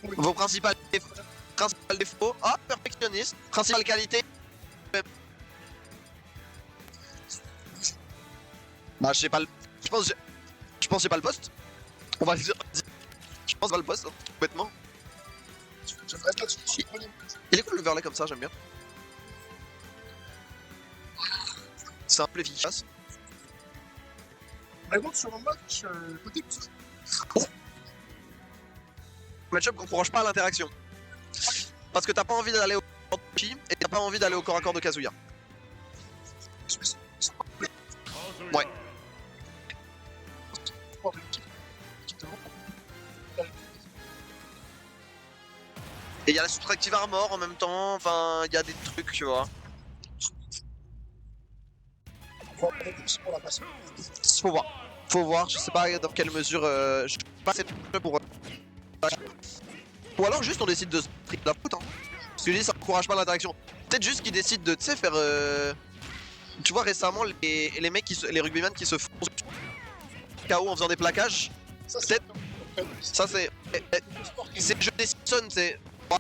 Vos principales défauts. Ah, perfectionniste. Principale qualité. Bah, je sais pas le. Je pense que j'ai pas le poste. On va le dire. Je pense que j'ai pas le poste, hein, bêtement. Il est cool le verlet comme ça, j'aime bien. Simple, efficace. Sur un match côté Match-up qu'on encourage pas à l'interaction. Parce que t'as pas envie d'aller au corps de Chi et t'as pas envie d'aller au corps à corps de Kazuya. Ouais. Et il y a la subtractive armor en même temps, enfin il y a des trucs, tu vois. Faut voir, je sais pas dans quelle mesure je suis pas assez pour. Ou alors juste on décide de se priver la faute, hein. Parce que je dis ça encourage pas l'interaction. Peut-être juste qu'ils décident de, tu sais, faire. Tu vois récemment les mecs les rugbyman qui se font KO en faisant des plaquages. Peut-être. Ça c'est. C'est le jeu des Simpsons, c'est. Moi,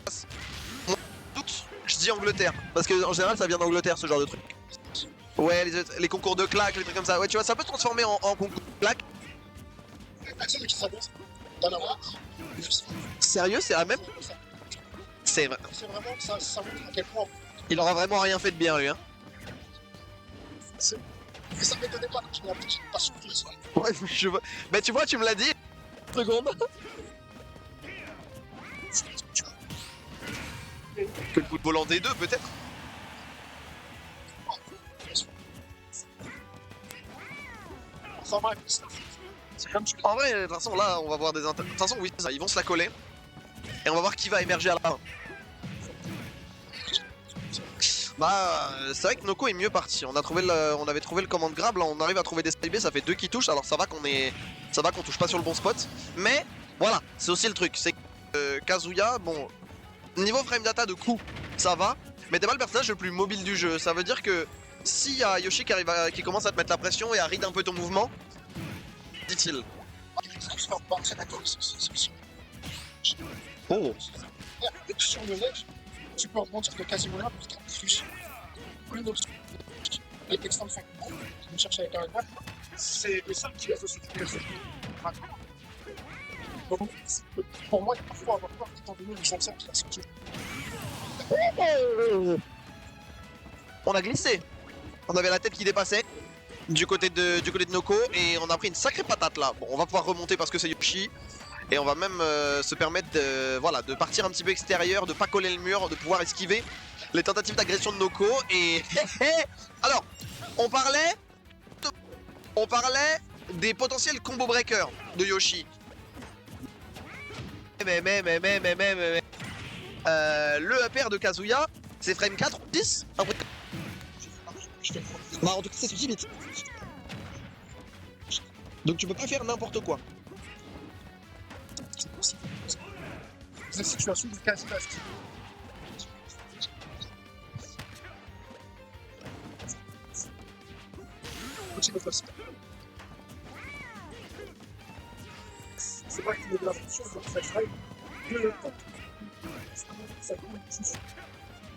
doute, je dis Angleterre. Parce que en général ça vient d'Angleterre ce genre de truc. Ouais, les concours de claques, les trucs comme ça. Ouais, tu vois, ça peut se transformer en concours de claques. Sérieux, c'est la même. C'est vrai. vraiment ça montre à quel point. Il aura vraiment rien fait de bien, lui, hein. Mais ça m'étonnait pas quand tu m'as dit pas souffrir ça. Ouais, je vois. Bah, tu vois, tu me l'as dit. Seconde. Que le coup de volant des deux, peut-être. Enfin bref, c'est comme tu En vrai, de toute façon, là, on va voir des de toute façon, oui, ça, ils vont se la coller. Et on va voir qui va émerger à la fin. Bah, c'est vrai que Noko est mieux parti. On avait trouvé le commande grab, là, on arrive à trouver des side B, ça fait 2 qui touchent. Alors ça va qu'on touche pas sur le bon spot. Mais voilà, c'est aussi le truc. C'est que Kazuya, bon, niveau frame data de coup, ça va. Mais t'es pas le personnage le plus mobile du jeu. Ça veut dire que s'il y a Yoshi qui commence à te mettre la pression et à read un peu ton mouvement, dit-il. Oh. Sur le ledge, tu peux rebondir de quasiment là parce qu'il y a plus une option. Les extrêmes sont gros, je me cherche avec un gars, c'est le seul qui laisse aussi du réseau. Donc, pour moi, il faut parfois avoir peur étant donné les anciens qui la sortent. On a glissé. On avait la tête qui dépassait du côté de Noko et on a pris une sacrée patate là. Bon, on va pouvoir remonter parce que c'est Yoshi. Et on va même se permettre de partir un petit peu extérieur, de pas coller le mur, de pouvoir esquiver les tentatives d'agression de Noko. Et alors, on parlait des potentiels combo breakers de Yoshi. Mais le APR de Kazuya, c'est frame 4 ou 10 après. Bah en tout cas c'est sur vite. Donc tu peux pas faire n'importe quoi. C'est la situation du quasi basque. Petit peu facile. C'est pas qu'il y ait de la fonction dans le flash drive, mais le temps. Ça coûte juste.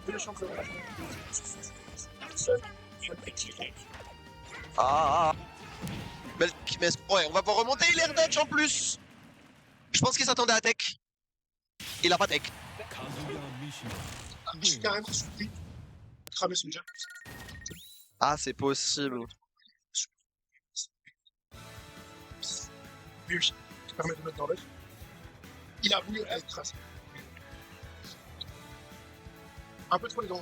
Deux chances de relâchement. Ah. Mais ouais, on va pas remonter, il est air dodge en plus. Je pense qu'il s'attendait à tech. Il a pas tech. Je suis carrément surpris. Cramer son jab. Ah, c'est possible. Lui, qui permet de mettre dans l'œuf. Il a voulu être tracé. Un peu trop les grands.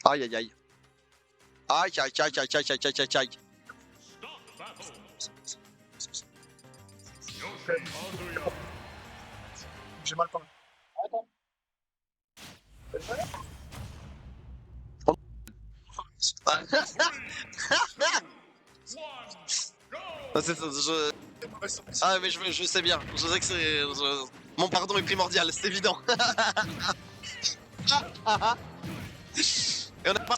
Aïe aïe aïe. Aïe aïe aïe aïe aïe aïe aïe aïe. J'ai mal parlé. Ah mais je sais bien, je sais que c'est... Mon pardon est primordial, c'est évident. Et on a pas...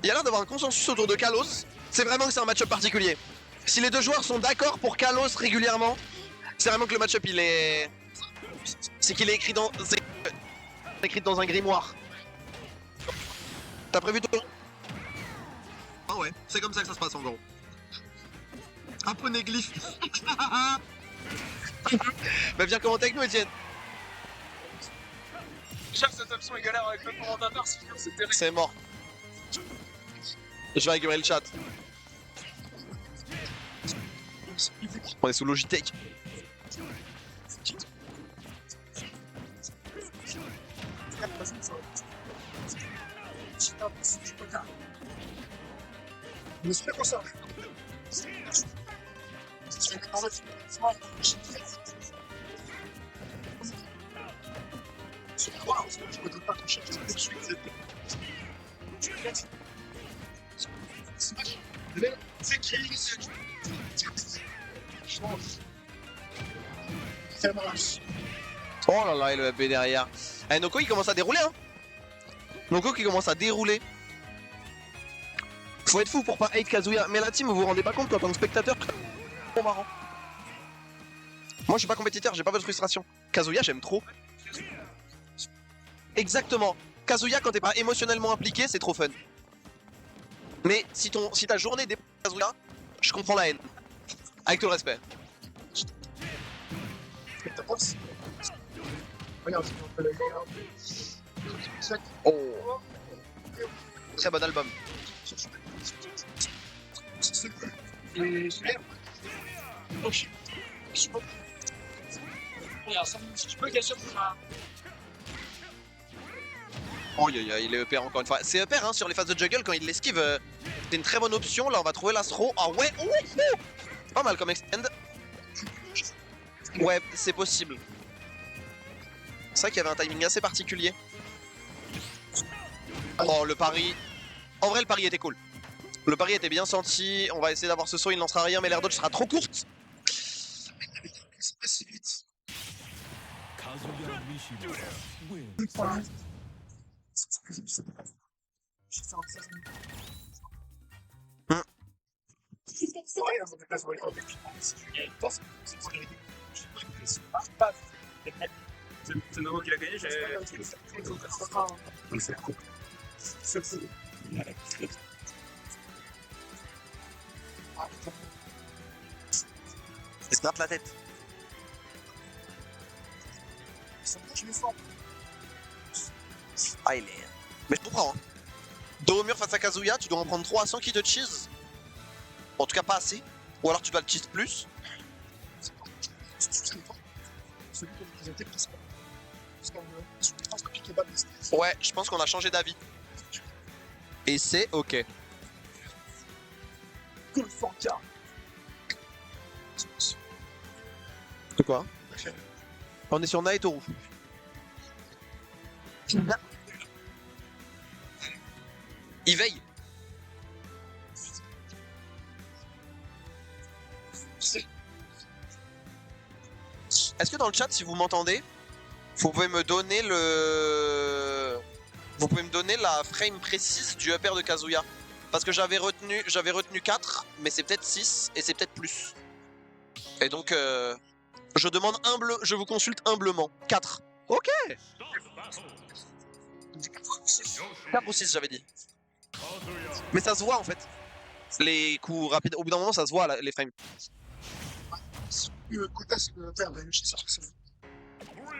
Il y a l'air d'avoir un consensus autour de Kalos. C'est vraiment que c'est un match-up particulier. Si les deux joueurs sont d'accord pour Kalos régulièrement, c'est vraiment que le match-up il est. C'est qu'il est écrit dans. C'est écrit dans un grimoire. T'as prévu toi? Ah ouais, c'est comme ça que ça se passe en gros. Un poneglyphe. Bah viens commenter avec nous Etienne. Chef, cette option est galère avec le commentateur, sinon c'est terrible. C'est mort. Je vais récupérer le chat. On est sous Logitech. Mais c'est comme ça. C'est quoi? Je ne peux pas toucher. C'est qui? Oh là là, et le EP derrière. Eh, Noko il commence à dérouler hein. Noko qui commence à dérouler. Faut être fou pour pas hate Kazuya. Mais la team, vous vous rendez pas compte qu'en tant que spectateur, c'est trop marrant. Moi je suis pas compétiteur, j'ai pas votre frustration. Kazuya j'aime trop. Exactement. Kazuya quand t'es pas émotionnellement impliqué, c'est trop fun. Mais si ta journée dépend de Kazuya, je comprends la haine. Avec tout le respect. Oh. Très bon album. Oh il est EPR encore une fois. C'est EPR hein, sur les phases de juggle quand il l'esquive. C'est une très bonne option. Là on va trouver l'astro. Ah ouais, pas mal comme extend. Ouais, c'est possible. C'est vrai qu'il y avait un timing assez particulier. Oh le pari. En vrai le pari était cool. Le pari était bien senti. On va essayer d'avoir ce saut, il ne lancera rien, mais l'air dodge sera trop courte. C'est pas si vite. C'est Novo qui l'a gagné, Il snap la tête. Ah il est... Mais je comprends hein. Dos au mur face à Kazuya, tu dois en prendre 3 à 100 qui te cheese. En tout cas pas assez. Ou alors tu dois le cheese plus. Ouais, je pense qu'on a changé d'avis. Et c'est ok. C'est quoi? On est sur Naitoru. Il veille. Est-ce que dans le chat, si vous m'entendez, vous pouvez me donner le... Vous pouvez me donner la frame précise du upper de Kazuya? Parce que j'avais retenu 4, mais c'est peut-être 6 et c'est peut-être plus. Et donc, je demande je vous consulte humblement. 4. Ok. 4 ou 6 j'avais dit. Mais ça se voit en fait. Les coups rapides, au bout d'un moment ça se voit les frames.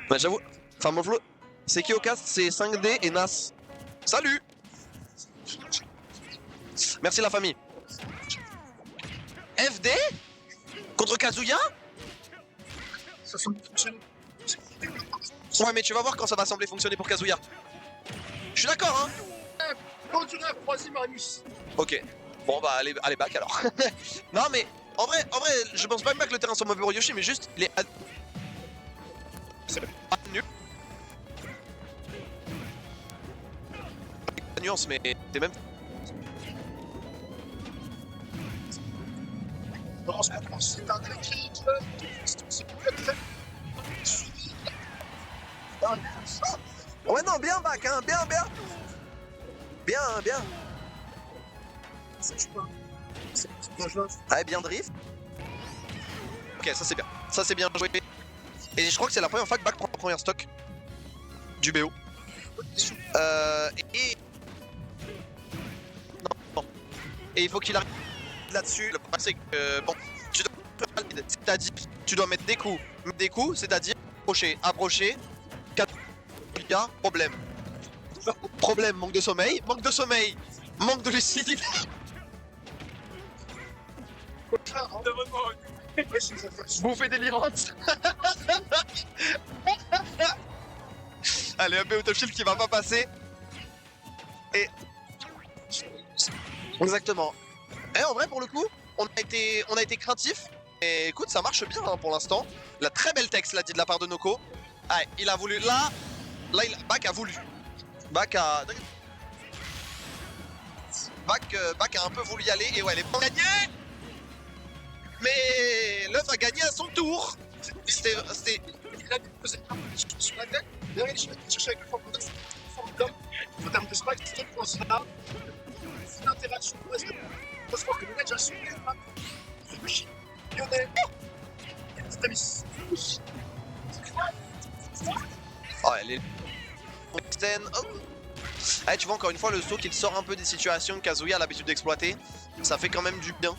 Bah j'avoue, enfin mon flow, c'est Kyocast, c'est 5D et Nas. Salut. Merci la famille. FD contre Kazuya. Ouais mais tu vas voir quand ça va sembler fonctionner pour Kazuya. Je suis d'accord hein. Ok. Bon bah allez back alors. Non mais en vrai, je pense pas même pas que le terrain soit mauvais pour Yoshi, mais juste il est nul. La nuance mais t'es même. Ouais non bien back hein, bien. Bien. Ah, bien drift. Ok, ça c'est bien. Ça c'est bien joué. Et je crois que c'est la première fois que Back prend le premier stock du BO. Et... Non. Et il faut qu'il arrive là-dessus. Le problème c'est que... Bon, tu dois... C'est-à-dire, tu dois mettre des coups, c'est-à-dire approcher, 4 dégâts, problème. Problème, manque de sommeil, manque de lucidité. Bouffée délirante. Allez, un BO Top Shield qui va pas passer. Et... Exactement. Et en vrai, pour le coup, on a été craintif. Et écoute, ça marche bien hein, pour l'instant. La très belle texte l'a dit de la part de Noko. Ah, il a voulu. Là, Back a voulu. Back a un peu voulu y aller. Et ouais, elle est pas gagnée. Mais l'œuf a gagné à son tour. C'était. Il a posé sur la tête. Derrière, il cherchait avec le forme d'homme. En termes de spike, c'est pour ça. C'est une interaction. Je pense que le mec, j'ai assumé. Lionel. Stamis. Oh, elle est. Oh. Ah, tu vois encore une fois le saut qu'il sort un peu des situations que Kazuya a l'habitude d'exploiter. Ça fait quand même du bien.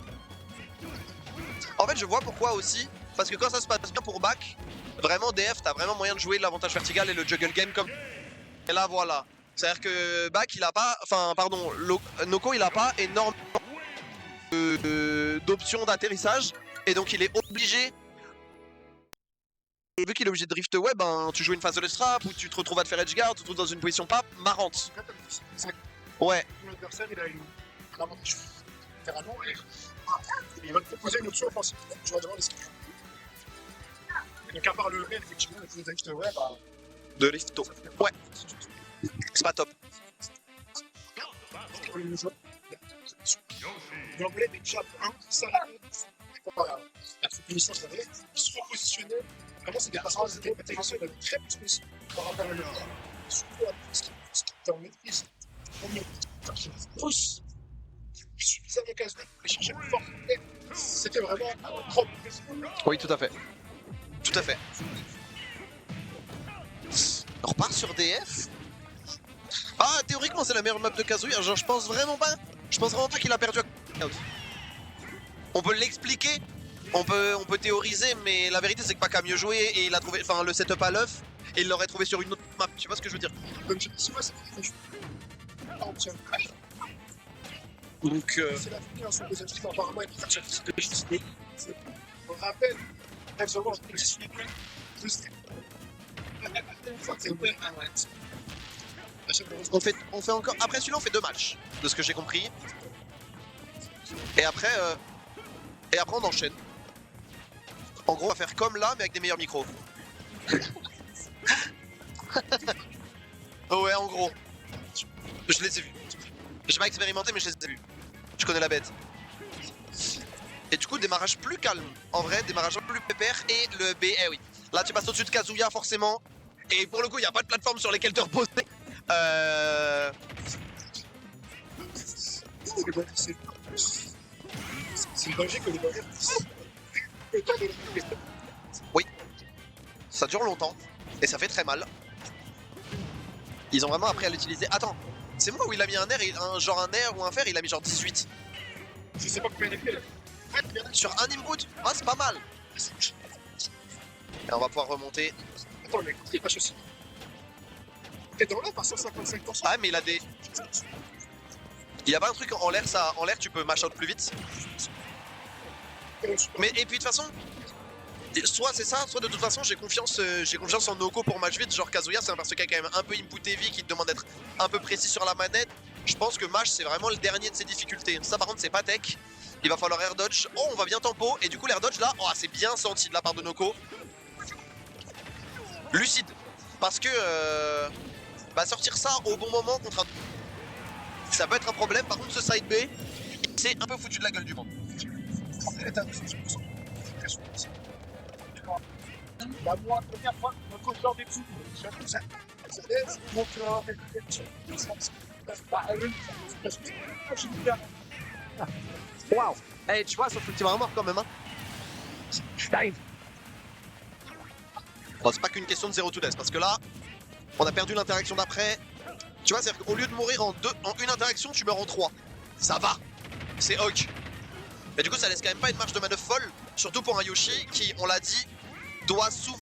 En fait, je vois pourquoi aussi. Parce que quand ça se passe bien pour Back, vraiment DF, t'as vraiment moyen de jouer l'avantage vertical et le juggle game comme. Et là, voilà. C'est-à-dire que Back, il a pas. Enfin, pardon, Noko, il a pas énormément d'options d'atterrissage. Et donc, il est obligé. Vu qu'il est obligé de drift web, ben, tu joues une phase de strap ou tu te retrouves à te faire edgeguard, tu te retrouves dans une position pas marrante. Ouais. L'adversaire, il a un avantage littéralement. Il va te proposer une option offensive. Tu vas devoir les skills. Donc, à part le R, effectivement, le drift web, bah. De lifto. Ouais. C'est pas top. L'anglais des jab 1, ça la puissance d'arrêt, ils se repositionnaient. Vraiment, c'est des passements d'intégration, il avait très peu de spécifiques par rapport à l'autre. Surtout à ce qui était en maîtrise. Il pousse suffisamment casse-tête pour aller chercher le fort. C'était vraiment propre. Oui, tout à fait. Tout à fait. On repart sur DF. Ah, théoriquement, c'est la meilleure map de Kazuya. Genre, je pense vraiment pas qu'il a perdu à out. On peut l'expliquer, on peut théoriser, mais la vérité c'est que Back a mieux joué et il a trouvé, enfin, le setup à l'œuf et il l'aurait trouvé sur une autre map. Tu vois ce que je veux dire? Comme je dis, moi, c'est très chaud. Donc, c'est la fin sur les objectifs. Apparemment, il peut faire chaque chose. On rappelle, actuellement, je suis plus. on fait encore. Après celui-là, on fait 2 matchs, de ce que j'ai compris. Et après, on enchaîne. En gros, on va faire comme là, mais avec des meilleurs micros. Ouais, en gros. Je les ai vus. J'ai pas expérimenté, mais je les ai vus. Je connais la bête. Et du coup, démarrage plus calme. En vrai, démarrage un peu plus pépère. Et le B, eh oui. Là, tu passes au-dessus de Kazuya, forcément. Et pour le coup, il n'y a pas de plateforme sur lesquelles te reposer. C'est une logique que les barrières. Oui. Ça dure longtemps. Et ça fait très mal. Ils ont vraiment appris à l'utiliser. Attends, c'est moi où il a mis un air, genre un air ou un fer, il a mis genre 18. Je sais pas combien il a fait. Sur un input. Ah, c'est pas mal. Et on va pouvoir remonter. Attends, le mec, il est pas aussi. T'es dans l'air par 155%. Ah, mais il a des. Il y a pas un truc en l'air, ça. En l'air, tu peux mash out plus vite. Mais et puis de toute façon, soit c'est ça, soit de toute façon j'ai confiance en Noko pour match vite. Genre Kazuya, c'est un perso qui a quand même un peu input heavy, qui te demande d'être un peu précis sur la manette. Je pense que Mash c'est vraiment le dernier de ses difficultés. Ça par contre c'est pas tech. Il va falloir air dodge. Oh, on va bien tempo. Et du coup l'air dodge là, oh, c'est bien senti de la part de Noko. Lucide. Parce que sortir ça au bon moment contre un... Ça peut être un problème. Par contre ce side B, c'est un peu foutu de la gueule du monde. Bah moi, la première fois, mon compteur des fous, ça laisse, donc Waouh. Eh, tu vois, sauf ultimement mort quand même, hein. Dive. Bon, c'est pas qu'une question de 0 to death, parce que là, on a perdu l'interaction d'après. Tu vois, c'est-à-dire qu'au lieu de mourir en une interaction, tu meurs en 3. Ça va. C'est ok. Mais du coup, ça laisse quand même pas une marge de manœuvre folle, surtout pour un Yoshi qui, on l'a dit, doit souvent